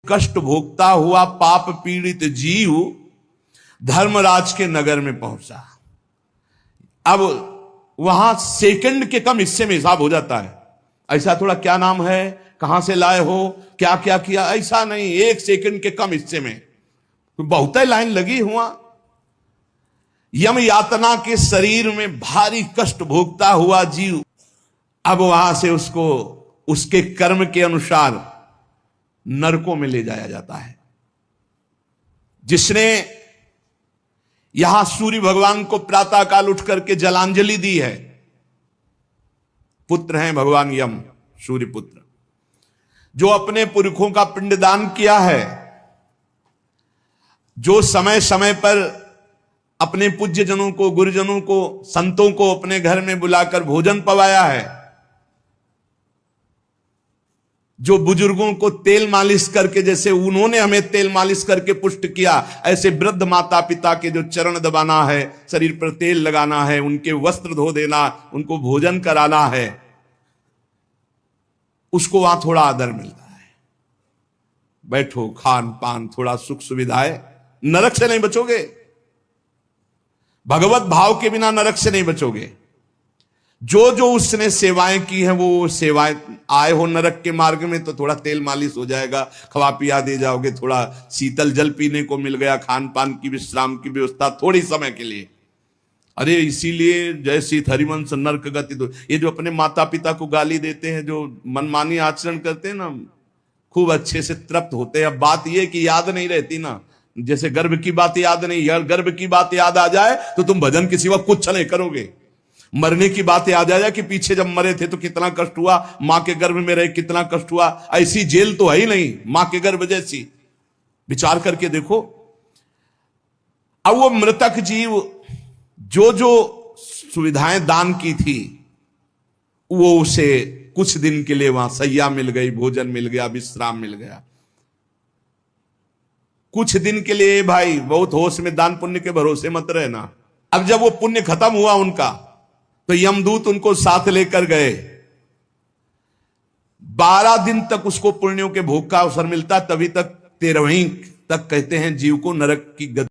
कष्ट भोगता हुआ पाप पीड़ित जीव धर्मराज के नगर में पहुंचा। अब वहां सेकंड के कम हिस्से में हिसाब हो जाता है। ऐसा थोड़ा क्या नाम है, कहां से लाए हो, क्या क्या किया, ऐसा नहीं। एक सेकंड के कम हिस्से में बहुत ही लाइन लगी हुआ। यम यातना के शरीर में भारी कष्ट भोगता हुआ जीव अब वहां से उसको उसके कर्म के अनुसार नरकों में ले जाया जाता है। जिसने यहां सूर्य भगवान को प्रातः काल उठ करके जलांजलि दी है, पुत्र हैं भगवान यम, सूर्य पुत्र, जो अपने पुरखों का पिंडदान किया है, जो समय समय पर अपने पूज्य जनों को, गुरुजनों को, संतों को अपने घर में बुलाकर भोजन पवाया है, जो बुजुर्गों को तेल मालिश करके, जैसे उन्होंने हमें तेल मालिश करके पुष्ट किया, ऐसे वृद्ध माता पिता के जो चरण दबाना है, शरीर पर तेल लगाना है, उनके वस्त्र धो देना, उनको भोजन कराना है, उसको वहां थोड़ा आदर मिलता है। बैठो, खान पान, थोड़ा सुख सुविधाएं, नरक से नहीं बचोगे। भगवत भाव के बिना नरक से नहीं बचोगे। जो जो उसने सेवाएं की हैं, वो सेवाएं, आए हो नरक के मार्ग में तो थोड़ा तेल मालिश हो जाएगा, खवा पिया दे जाओगे, थोड़ा शीतल जल पीने को मिल गया, खान पान की विश्राम की व्यवस्था थोड़ी समय के लिए। अरे इसीलिए जय सीत हरिवंश नरक गति। तो ये जो अपने माता पिता को गाली देते हैं, जो मनमानी आचरण करते हैं ना, खूब अच्छे से तृप्त होते हैं। अब बात ये कि याद नहीं रहती ना, जैसे गर्भ की बात याद नहीं, यार गर्भ की बात याद आ जाए तो तुम भजन के सिवा कुछ नहीं करोगे। मरने की बात याद आ जाए कि पीछे जब मरे थे तो कितना कष्ट हुआ, मां के गर्भ में रहे कितना कष्ट हुआ, ऐसी जेल तो है ही नहीं मां के गर्भ जैसी। विचार करके देखो। अब वो मृतक जीव जो जो सुविधाएं दान की थी, वो उसे कुछ दिन के लिए वहां सैया मिल गई, भोजन मिल गया, विश्राम मिल गया। कुछ दिन के लिए भाई, बहुत होश में, दान पुण्य के भरोसे मत रहना। अब जब वो पुण्य खत्म हुआ उनका, तो यमदूत उनको साथ लेकर गए। 12 दिन तक उसको पुण्यों के भोग का अवसर मिलता, तभी तक 13वीं तक कहते हैं जीव को नरक की गति